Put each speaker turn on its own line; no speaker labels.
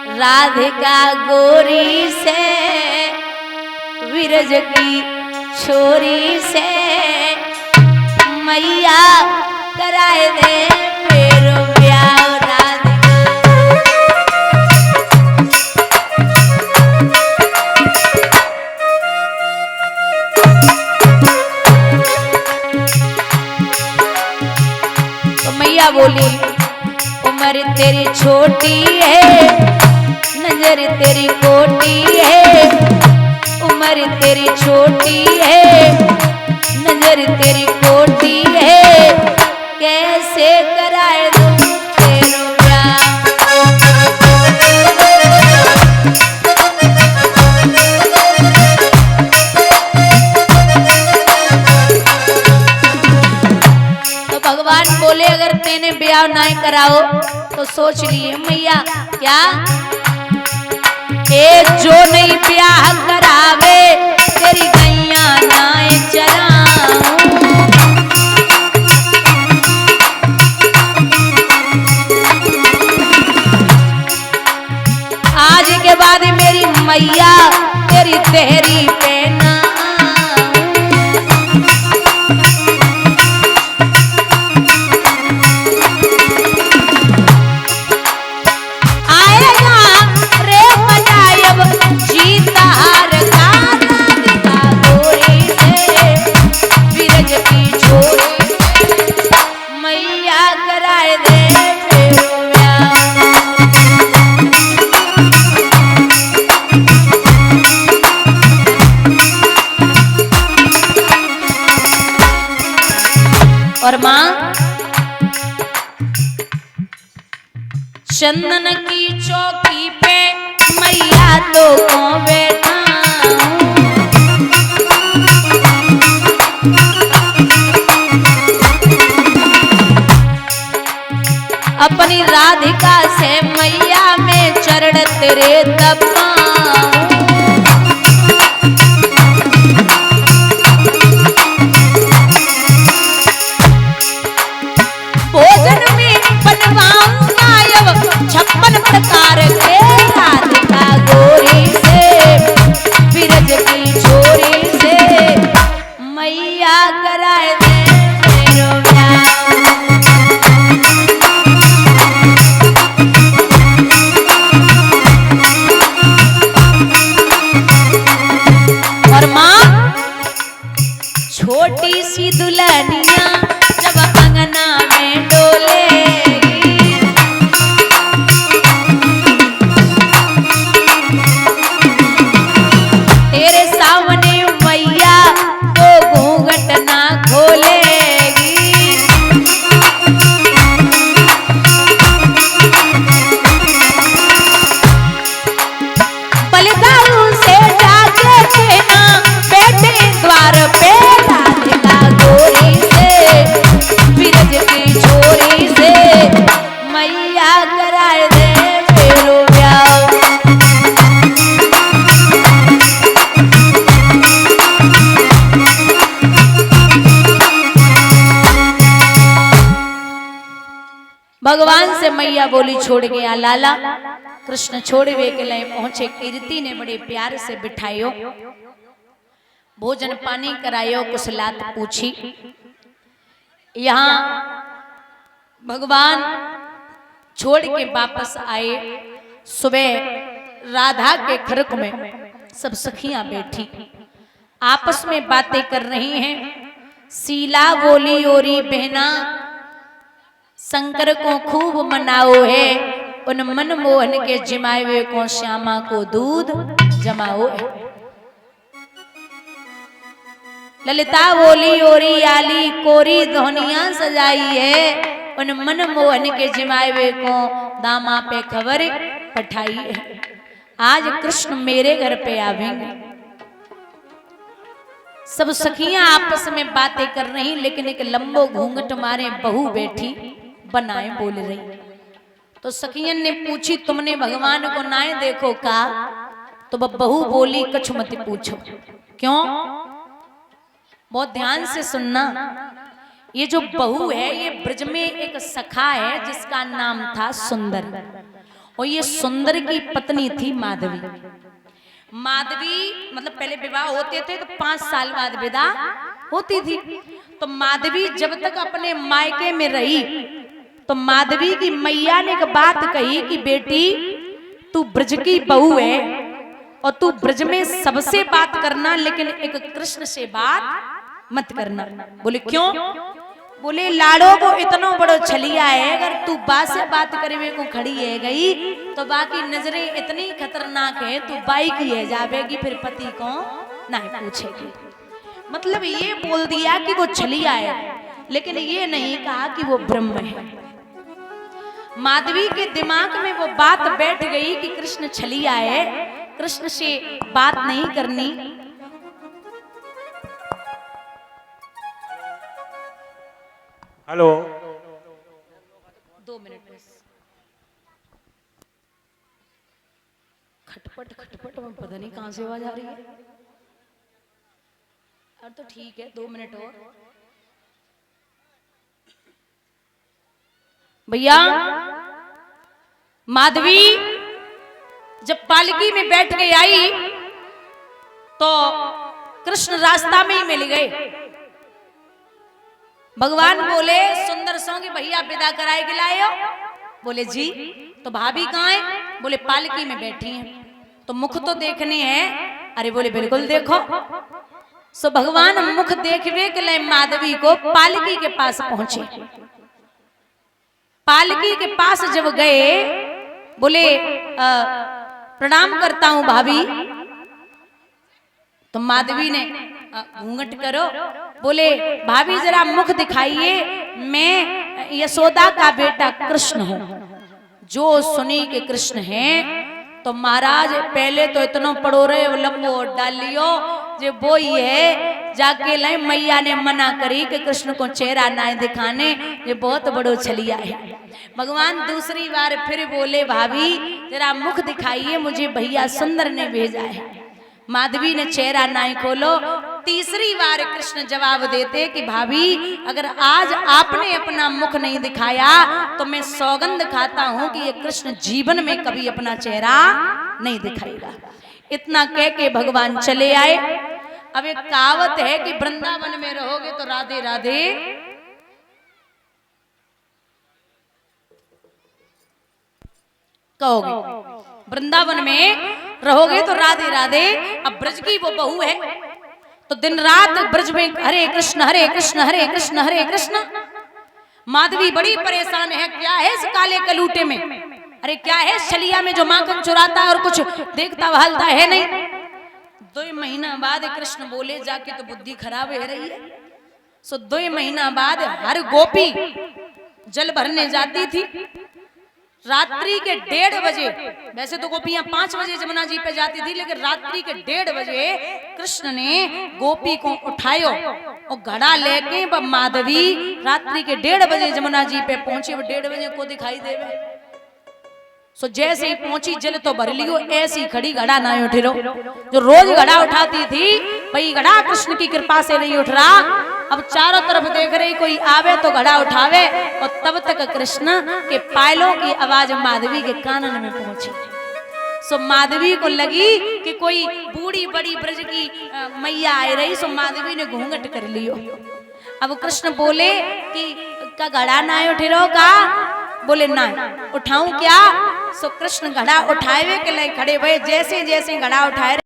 राधिका गोरी से विरज की छोरी से मैया कराए दे मेरो ब्याह राधिका। तो मैया बोली उम्र तेरी छोटी है, नजर तेरी कोटी है, उम्र तेरी छोटी है, नजर तेरी कोटी है, कैसे कराए दूं तेरो ब्याह। तो भगवान बोले अगर तेने ब्याह ना कराओ तो सोच लिए मैया क्या ए जो नहीं ब्याह करावे तेरी गैया नाए चराऊं। आज के बाद मेरी मैया तेरी तेहरी पे ना और मां चंदन की चौकी पे मैया तो बैठा अपनी राधिका से मैया में चरण तेरे दबा प्रकार के राधिका गोरी से विरज की छोरी से मैया कराए दे मेरो ब्याह। और माँ छोटी सी दुल्हनिया जब अंगना में डोले भगवान से मैया बोली छोड़ गया लाला। कृष्ण छोड़वे के लिए पहुंचे। कीर्ति ने बड़े प्यार से बिठायो, भोजन पानी करायो, कुशलात पूछी। यहाँ भगवान छोड़ के वापस आए। सुबह राधा के खरक में सब सखियां बैठी आपस में बातें कर रही हैं। शीला बोली ओरी बहना शंकर को खूब मनाओ है, उन मनमोहन के जिमावे को श्यामा को दूध जमाओ है। ललिता बोली ओरी आली कोरी ध्वनिया सजाई है, उन मनमोहन के जिमावे को दामा पे खबर पठाई है। आज कृष्ण मेरे घर पे आवेंगे। सब सखियां आपस में बातें कर रही, लेकिन एक लंबो घूंघट मारे बहू बैठी बनाए बोल रही। तो सखियन ने पूछी तुमने भगवान को नाए देखो का? तो बहू बोली कछु मत पूछो। क्यों? बहुत ध्यान से सुनना। ये जो बहू है ये ब्रज में एक सखा है जिसका नाम था सुंदर, और ये सुंदर की पत्नी थी माधवी। माधवी मतलब पहले विवाह होते थे तो 5 साल बाद विदा होती थी। तो माधवी जब तक अपने मायके में रही तो माधवी की मैया ने एक बात कही कि बेटी तू ब्रज की बहू है और तू ब्रज में सबसे बात करना, लेकिन एक कृष्ण से बात मत करना। बोले क्यों? बोले लाड़ो को इतना बड़ो छलिया है, अगर तू बा से बात करे को खड़ी है गई तो बाकी नजरें इतनी खतरनाक है, तू बाई की है जावेगी फिर पति को नहीं पूछेगी। मतलब ये बोल दिया कि वो छलिया है, लेकिन ये नहीं कहा कि वो ब्रह्म है। माधवी के दिमाग में वो बात बैठ गई कि कृष्ण छलिया है, कृष्ण से बात नहीं करनी।
हेलो
2 मिनट बस। खटपट खटपट में पता नहीं कहां से आवाज आ रही है। और तो ठीक है 2 मिनट और। भैया माधवी जब पालकी में बैठ के आई तो कृष्ण रास्ता में ही मिल गए। भगवान बोले सुंदर सो कि भैया विदा कराए के लाए हो? बोले जी। तो भाभी कहाँ है? बोले पालकी में बैठी हैं। तो मुख तो देखने हैं। अरे बोले बिल्कुल देखो। सो भगवान मुख देखने के लिए माधवी को पालकी के पास पहुंचे। पालकी के पास जब गए बोले प्रणाम करता हूं भाभी। तो माधवी ने घूंघट करो। बोले भाभी जरा मुख दिखाइए, मैं यशोदा का बेटा कृष्ण हूं। जो सुनी के कृष्ण हैं तो महाराज पहले तो इतना पड़ो रहे लंबो डाल लियो जे वो ही है। जाके लाई मैया ने मना करी कि कृष्ण को चेहरा ना दिखाने, ये बहुत बड़ो छलिया है। भगवान दूसरी बार फिर बोले भाभी जरा मुख दिखाइए, मुझे भैया सुंदर ने भेजा है। माधवी ने चेहरा ना खोलो। तीसरी बार कृष्ण जवाब देते कि भाभी अगर आज आपने अपना मुख नहीं दिखाया तो मैं सौगंध खाता हूं कि ये कृष्ण जीवन में कभी अपना चेहरा नहीं दिखाएगा। इतना कह के भगवान चले आए। अब एक कहावत है कि वृंदावन में रहोगे तो राधे राधे कहोगे, वृंदावन में रहोगे तो राधे राधे। अब ब्रज की वो बहू है तो दिन रात ब्रज में हरे कृष्ण हरे कृष्ण हरे कृष्ण हरे कृष्ण। माधवी बड़ी परेशान है, क्या है इस काले कलूटे में? अरे क्या है छलिया में जो माखन चुराता है और कुछ देखता वहालता है नहीं। 2 महीना बाद कृष्ण बोले जाके तो बुद्धि खराब है रही है। सो 2 महीना बाद हर गोपी जल भरने जाती थी। रात्रि के 1:30 बजे, वैसे तो गोपियां 5 बजे जमुना जी पे जाती थी, लेकिन रात्रि के 1:30 बजे कृष्ण ने गोपी को उठायो और घड़ा लेके माधवी रात्रि के 1:30 बजे जमुना जी पे पहुंचे। 1:30 बजे को दिखाई देवे। सो जैसे ही पहुंची जल तो भर लियो, ऐसी खड़ी घड़ा ना उठ रो। जो रोज घड़ा उठाती थी भाई घड़ा कृष्ण की कृपा से नहीं उठ रहा। अब चारों तरफ देख रही कोई आवे तो घड़ा उठावे, और तब तक कृष्ण के पायलों की आवाज माधवी के कानन में पहुंची। सो माधवी को लगी कि कोई बूढ़ी बड़ी ब्रज की मैया आ रही। सो माधवी ने घूंघट कर लियो। अब कृष्ण बोले कि का घड़ा ना उठे रहो का? बोले ना उठाऊं क्या? सो कृष्ण घड़ा उठाए के लिए खड़े भये। जैसे जैसे घड़ा उठाए